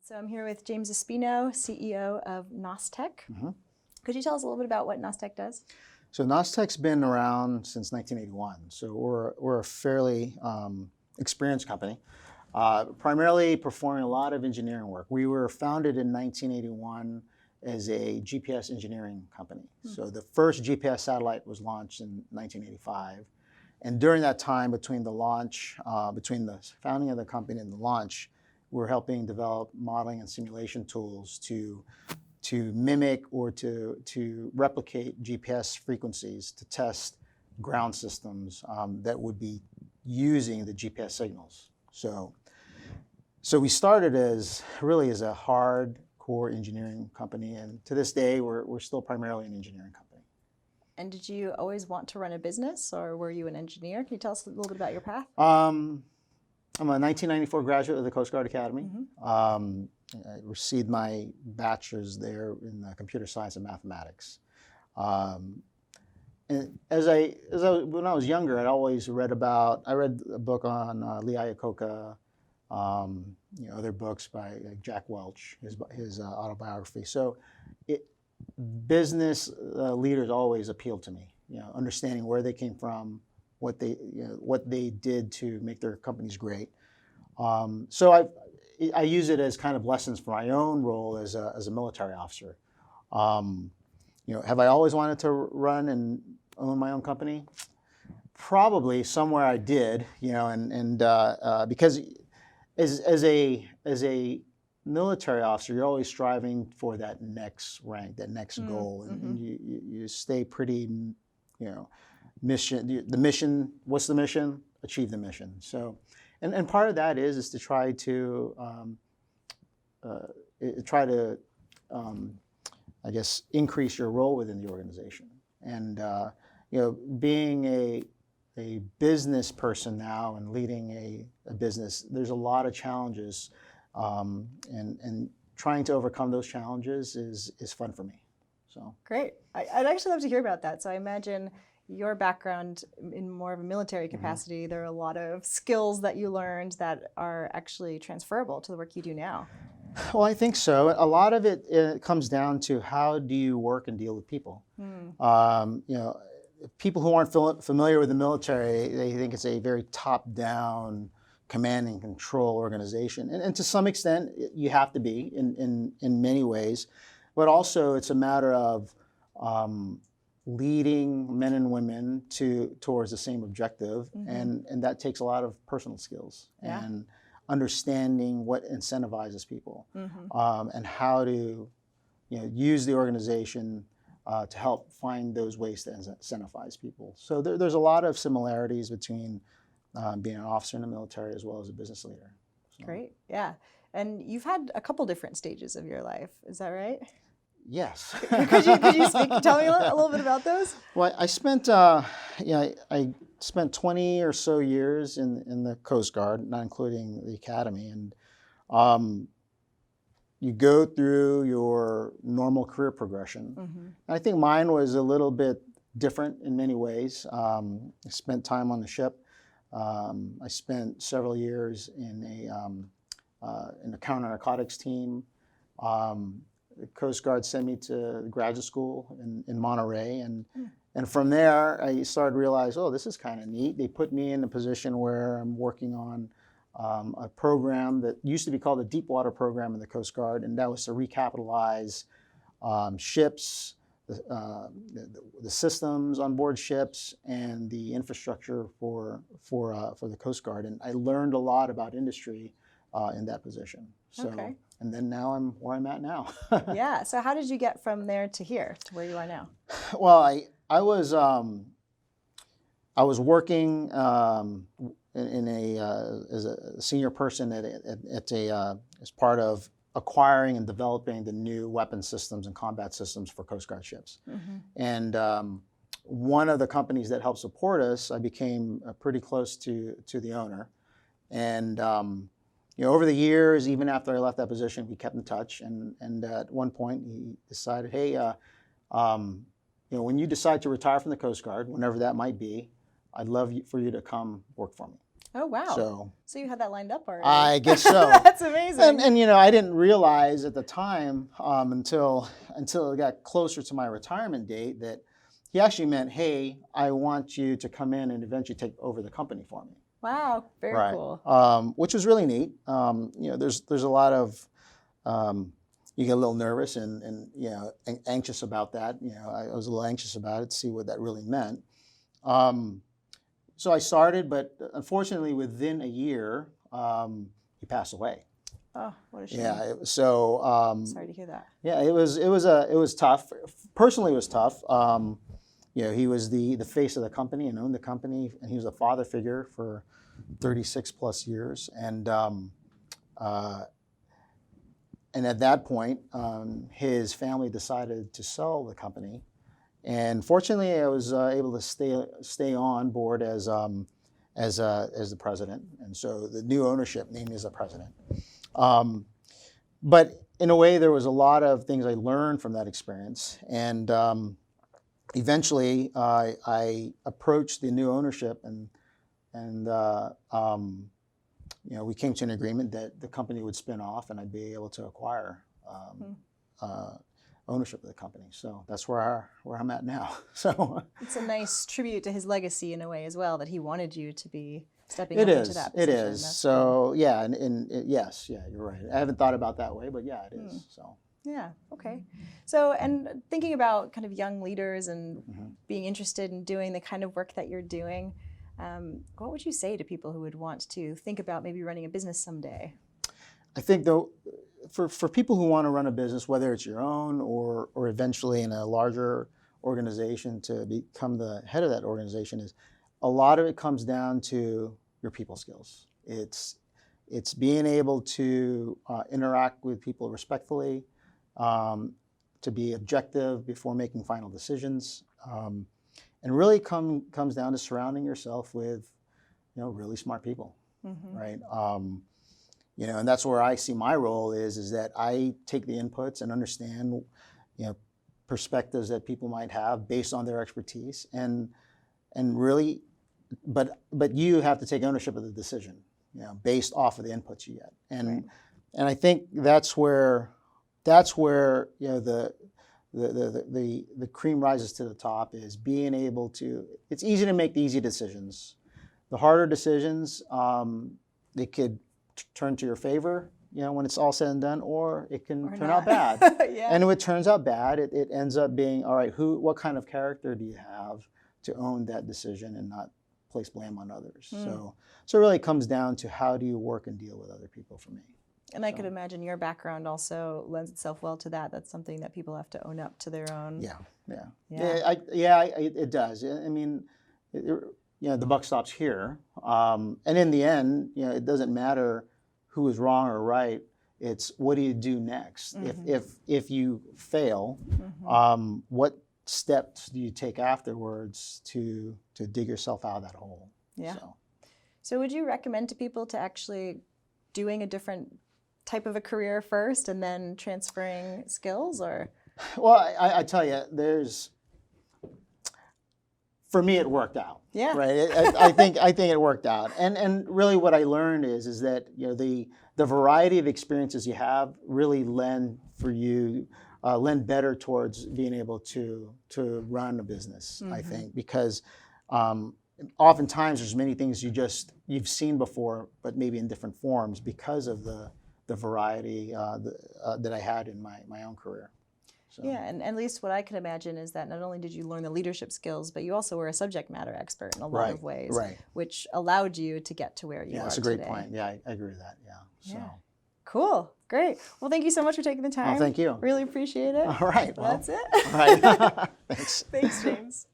So I'm here with James Espino, CEO of BlueTech. Mm-hmm. Could you tell us a little bit about what BlueTech does? So BlueTech's been around since 1981. So we're a fairly experienced company, primarily performing a lot of engineering work. We were founded in 1981 as a GPS engineering company. So the first GPS satellite was launched in 1985. And during that time, between the founding of the company and the launch, we're helping develop modeling and simulation tools to mimic or to replicate GPS frequencies to test ground systems that would be using the GPS signals. So we started as a hardcore engineering company, and to this day, we're still primarily an engineering company. And did you always want to run a business, or were you an engineer? Can you tell us a little bit about your path? I'm a 1994 graduate of the Coast Guard Academy. I received my bachelor's there in computer science and mathematics. And when I was younger, I read a book on Lee Iacocca, other books by Jack Welch, his autobiography. So business leaders always appealed to me. Understanding where they came from, what they did to make their companies great. So I use it as kind of lessons for my own role as a military officer. Have I always wanted to run and own my own company? Probably somewhere I did. Because as a military officer, you're always striving for that next rank, that next goal, and you stay pretty, mission. The mission. What's the mission? Achieve the mission. So, and part of that is to try to I guess increase your role within the organization. And being a business person now and leading a business, there's a lot of challenges, and trying to overcome those challenges is fun for me. So great. I'd actually love to hear about that. So I imagine your background in more of a military capacity, there are a lot of skills that you learned that are actually transferable to the work you do now. Well, I think so. A lot of it comes down to how do you work and deal with people. People who aren't familiar with the military, they think it's a very top-down command and control organization. And to some extent, you have to be in many ways. But also, it's a matter of leading men and women towards the same objective, and that takes a lot of personal skills and understanding what incentivizes people, and how to use the organization to help find those ways to incentivize people. So there's a lot of similarities between being an officer in the military as well as a business leader. So. Great, yeah. And you've had a couple different stages of your life, is that right? Yes. Could you tell me a little bit about those? Well, I spent I spent 20 or so years in the Coast Guard, not including the academy, and you go through your normal career progression. And I think mine was a little bit different in many ways. I spent time on the ship. I spent several years in a counter-narcotics team. The Coast Guard sent me to graduate school in Monterey, and from there I started to realize, oh, this is kind of neat. They put me in a position where I'm working on a program that used to be called the Deep Water Program in the Coast Guard, and that was to recapitalize ships, the systems on board ships, and the infrastructure for the Coast Guard. And I learned a lot about industry in that position. So. Okay. And then now I'm where I'm at now. Yeah. So how did you get from there to here, to where you are now? Well, I was working as a senior person as part of acquiring and developing the new weapon systems and combat systems for Coast Guard ships. And one of the companies that helped support us, I became pretty close to the owner, and. Over the years, even after I left that position, we kept in touch. And at one point, he decided, hey, when you decide to retire from the Coast Guard, whenever that might be, I'd love for you to come work for me. Oh, wow. So you had that lined up already. I guess so. That's amazing. And I didn't realize at the time until it got closer to my retirement date that he actually meant, hey, I want you to come in and eventually take over the company for me. Wow, very cool. Which was really neat. There's a lot of you get a little nervous and anxious about that. I was a little anxious about it to see what that really meant. So I started, but unfortunately, within a year, he passed away. Oh, what a shame. Yeah. Sorry to hear that. Yeah, it was tough. Personally, it was tough. He was the face of the company and owned the company, and he was a father figure for 36 plus years. And at that point, his family decided to sell the company. And fortunately, I was able to stay on board as the president. And so the new ownership named me as the president. But in a way, there was a lot of things I learned from that experience. And eventually, I approached the new ownership, and we came to an agreement that the company would spin off, and I'd be able to acquire ownership of the company. So that's where I'm at now. So it's a nice tribute to his legacy in a way as well, that he wanted you to be stepping up into that position. It is. That's so cool. Yeah, yes, yeah, you're right. I haven't thought about that way, but yeah, it is. So. Yeah, okay. So, and thinking about kind of young leaders and being interested in doing the kind of work that you're doing, what would you say to people who would want to think about maybe running a business someday? I think though, for people who want to run a business, whether it's your own or eventually in a larger organization to become the head of that organization, is a lot of it comes down to your people skills. It's being able to interact with people respectfully, to be objective before making final decisions, and really comes down to surrounding yourself with really smart people, right? And that's where I see my role is that I take the inputs and understand, perspectives that people might have based on their expertise, and really, but you have to take ownership of the decision, based off of the inputs you get, and I think that's where the cream rises to the top, is being able to. It's easy to make the easy decisions. The harder decisions, they could turn to your favor, when it's all said and done, or it can turn out bad. Yeah. And if it turns out bad, it ends up being, all right, what kind of character do you have to own that decision and not place blame on others? So it really comes down to how do you work and deal with other people for me. And I could imagine your background also lends itself well to that. That's something that people have to own up to their own. It does. I mean, the buck stops here, and in the end, it doesn't matter who is wrong or right. It's what do you do next? If you fail, what steps do you take afterwards to dig yourself out of that hole? Yeah. So would you recommend to people to actually doing a different type of a career first and then transferring skills, or? Well, I tell you, for me, it worked out. Yeah. Right. I think it worked out, and really what I learned is that the variety of experiences you have really lend better towards being able to run a business. I think because oftentimes there's many things you've seen before, but maybe in different forms because of the variety that I had in my own career. So. Yeah, and at least what I can imagine is that not only did you learn the leadership skills, but you also were a subject matter expert in a lot of ways, which allowed you to get to where you are today. That's a great point. Yeah, I agree with that. Yeah. So. Yeah. Cool. Great. Well, thank you so much for taking the time. Oh, thank you. Really appreciate it. All right. Well, that's it. All right. Thanks. Thanks, James.